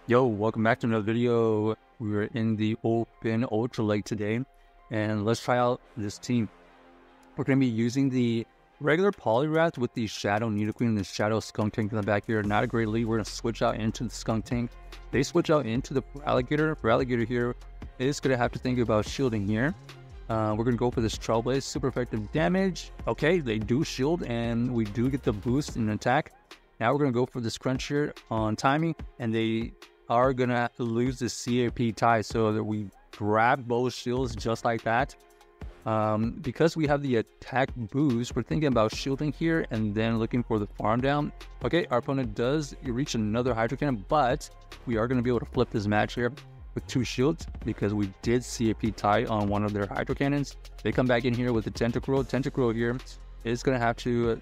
Yo, welcome back to another video. We are in the open Ultra Lake today, and let's try out this team. We're going to be using the regular Poliwrath with the Shadow Nidoqueen and the Shadow Skuntank in the back here. Not a great lead. We're going to switch out into the Skuntank. They switch out into the Alligator. For Alligator here is going to have to think about shielding here. We're going to go for this Trailblaze. Super effective damage. Okay, they do shield, and we do get the boost in attack. Now we're going to go for this Crunch here on timing, and they are going to lose the CAP tie, so that we grab both shields just like that. Because we have the attack boost, we're thinking about shielding here and then looking for the farm down. Okay, our opponent does reach another Hydro Cannon, but we are going to be able to flip this match here with 2 shields because we did CAP tie on one of their Hydro Cannons. They come back in here with the Tentacruel. Tentacruel here is going to have to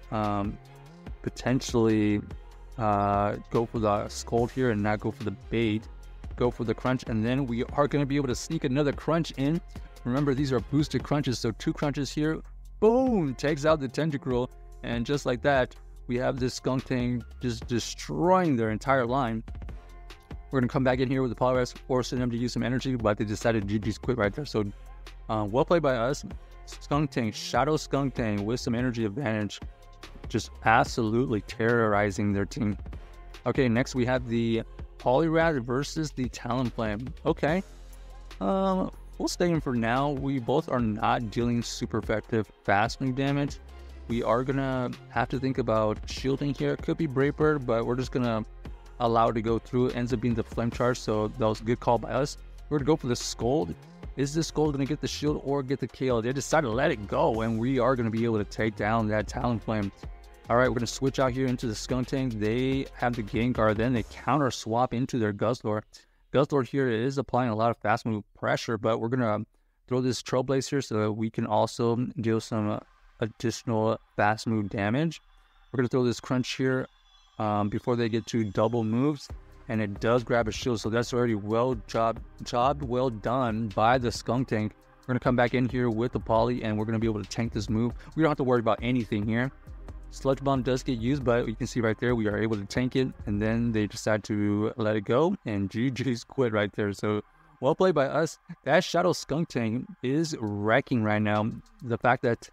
potentially go for the Scold here and not go for the bait. Go for the Crunch, and then we are going to be able to sneak another Crunch in. Remember, these are boosted crunches, so 2 crunches here. Boom! Takes out the Tentacruel, and just like that, we have this Skuntank just destroying their entire line. We're going to come back in here with the Poliwrath, forcing them to use some energy, but they decided to GG's quit right there. So, well played by us. Skuntank, Shadow Skuntank with some energy advantage. Just absolutely terrorizing their team. Okay, next we have the Poliwrath versus the Talonflame. Okay, we'll stay in for now. We both are not dealing super effective fast move damage. We are gonna have to think about shielding here. It could be Brave Bird, but we're just gonna allow it to go through. It ends up being the Flame Charge, so that was a good call by us. We're gonna go for the Scold. Is this Scold gonna get the shield or get the KO? They decided to let it go, and we are gonna be able to take down that Talonflame. All right, we're going to switch out here into the Skuntank. They have the Gengar, then they counter swap into their Guzzlord. Guzzlord here is applying a lot of fast move pressure, but we're going to throw this Trailblaze here so that we can also deal some additional fast move damage. We're going to throw this Crunch here before they get to double moves, and it does grab a shield, so that's already well done by the Skuntank. We're going to come back in here with the Poly, and we're going to be able to tank this move. We don't have to worry about anything here. Sludge Bomb does get used, but you can see right there we are able to tank it, and then they decide to let it go, and GG's quit right there. So well played by us. That Shadow Skuntank is wrecking right now. The fact that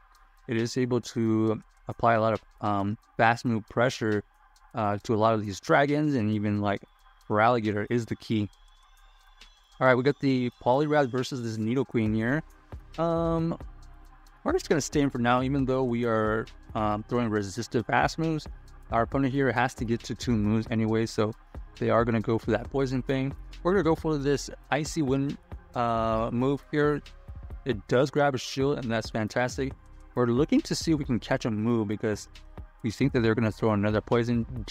it is able to apply a lot of fast move pressure to a lot of these dragons, and even like for Alligator, is the key. All right, we got the Poliwrath versus this Nidoqueen here. We're just going to stay in for now, even though we are throwing resistive fast moves. Our opponent here has to get to 2 moves anyway, so they are going to go for that Poison Fang. We're going to go for this Icy Wind move here. It does grab a shield, and that's fantastic. We're looking to see if we can catch a move because we think that they're going to throw another Poison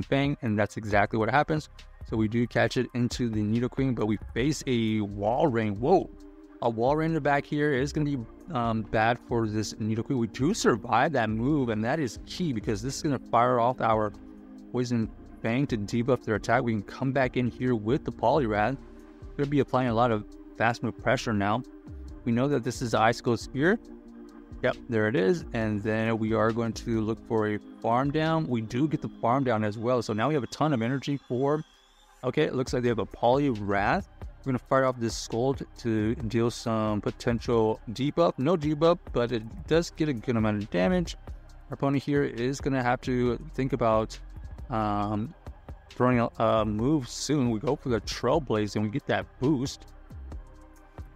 Fang, and that's exactly what happens. So we do catch it into the Nidoqueen, but we face a Wall Rain. Whoa! A Wall Rain in the back here is going to be bad for this Nidoqueen. We do survive that move, and that is key because this is going to fire off our Poison Fang to debuff their attack. We can come back in here with the Poliwrath. We're going to be applying a lot of fast move pressure now. We know that this is the Icicle Spear. Yep, there it is. And then we are going to look for a farm down. We do get the farm down as well. So now we have a ton of energy for... Okay, it looks like they have a Poliwrath. We're going to fire off this Scold to deal some potential debuff. No debuff, but it does get a good amount of damage. Our opponent here is going to have to think about throwing a move soon. We go for the Trailblaze and we get that boost.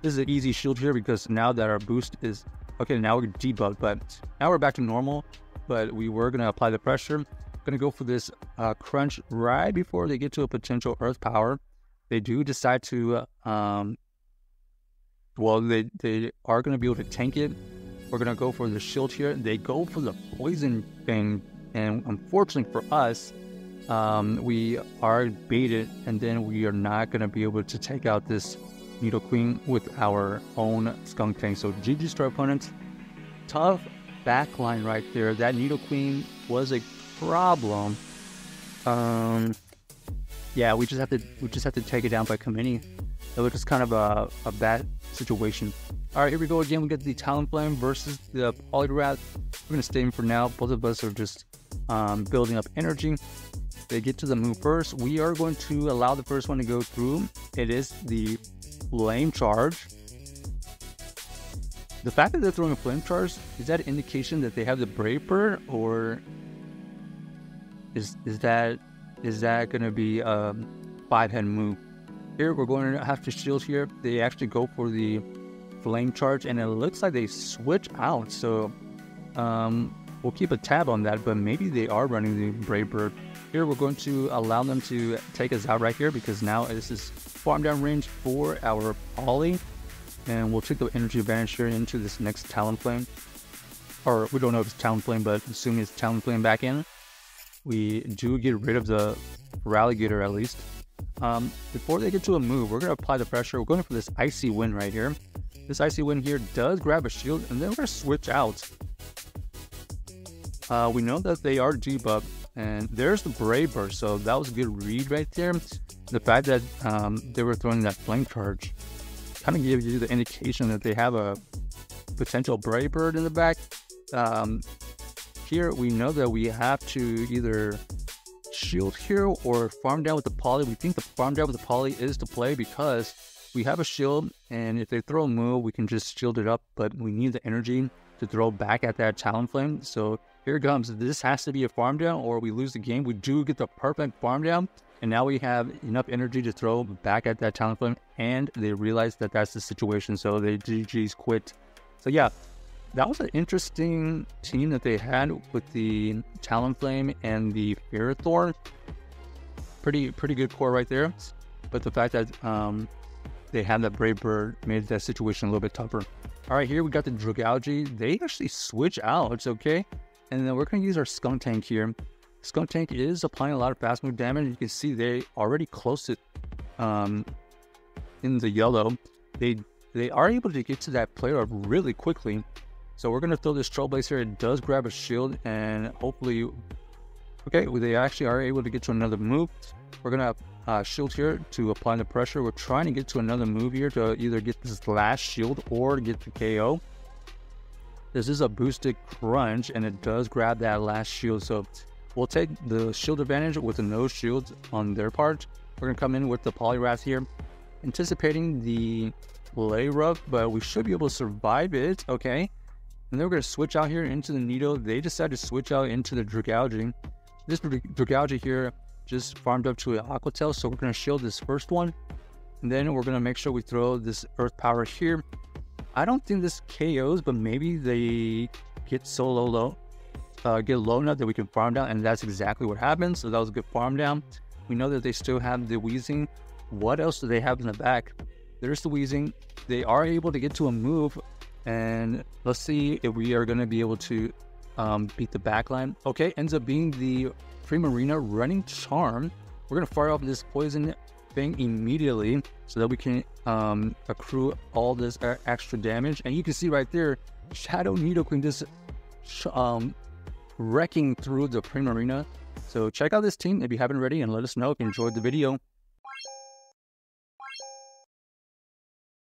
This is an easy shield here because now that our boost is... Okay, now we're debuffed, but now we're back to normal. But we were going to apply the pressure. Going to go for this Crunch right before they get to a potential Earth Power. They do decide to, well, they are going to be able to tank it. We're going to go for the shield here. They go for the Poison Fang, and unfortunately for us, we are baited, and then we are not going to be able to take out this Nidoqueen with our own Skuntank. So GG's to our opponents. Tough backline right there. That Nidoqueen was a problem. Yeah, we just have to take it down by committing. It was just kind of a bad situation. All right, here we go again. We got the Talonflame versus the Poliwrath. We're gonna stay in for now. Both of us are just building up energy. they get to the move first. We are going to allow the first one to go through. It is the Flame Charge. The fact that they're throwing a Flame Charge, is that an indication that they have the Brave Bird, or is that going to be a 5-head move? Here we're going to have to shield here. They actually go for the Flame Charge, and it looks like they switch out. So we'll keep a tab on that, but maybe they are running the Brave Bird. Here we're going to allow them to take us out right here, because now this is farm down range for our Poly, and we'll take the energy advantage here into this next Talonflame. Or we don't know if it's Talonflame, but assuming it's Talonflame back in, we do get rid of the Ralligator at least. Before they get to a move, we're going to apply the pressure. We're going for this Icy Wind right here. This Icy Wind here does grab a shield, and then we're going to switch out. We know that they are debuffed, and there's the Brave Bird, so that was a good read right there. The fact that they were throwing that Flame Charge kind of gives you the indication that they have a potential Brave Bird in the back. Here we know that we have to either shield here or farm down with the Poly. We think the farm down with the Poly is the play, because we have a shield, and if they throw a move, we can just shield it up, but we need the energy to throw back at that Talonflame. So here it comes. This has to be a farm down, or we lose the game. We do get the perfect farm down, and now we have enough energy to throw back at that Talonflame, and they realize that that's the situation, so they GG's quit. So yeah, that was an interesting team that they had with the Talonflame and the Ferrothorn. Pretty good core right there, but the fact that they had that Brave Bird made that situation a little bit tougher. All right, here we got the Dragalge. They actually switch out, it's okay. And then we're going to use our Skuntank here. Skuntank is applying a lot of fast move damage. You can see they already close it in the yellow. They are able to get to that player really quickly. So we're going to throw this Trailblazer. It does grab a shield, and hopefully, okay, they actually are able to get to another move. We're going to shield here to apply the pressure. We're trying to get to another move here to either get this last shield or get the KO. This is a boosted crunch, and it does grab that last shield. So we'll take the shield advantage with the no shields on their part. We're going to come in with the Poliwrath here, anticipating the Poliwrath, but we should be able to survive it, okay? And then we're going to switch out here into the Nido. They decided to switch out into the Dragalge. This Dragalge here just farmed up to an Aqua Tail, so we're going to shield this first one. And then we're going to make sure we throw this Earth Power here. I don't think this KOs, but maybe they get so low enough that we can farm down, and that's exactly what happened. So that was a good farm down. We know that they still have the Weezing. What else do they have in the back? There's the Weezing. They are able to get to a move, and let's see if we are going to be able to beat the backline. Okay, ends up being the Primarina running Charm. We're going to fire off this poison thing immediately so that we can accrue all this extra damage. And you can see right there, Shadow Nidoqueen just wrecking through the Primarina. So check out this team if you haven't already, and let us know if you enjoyed the video.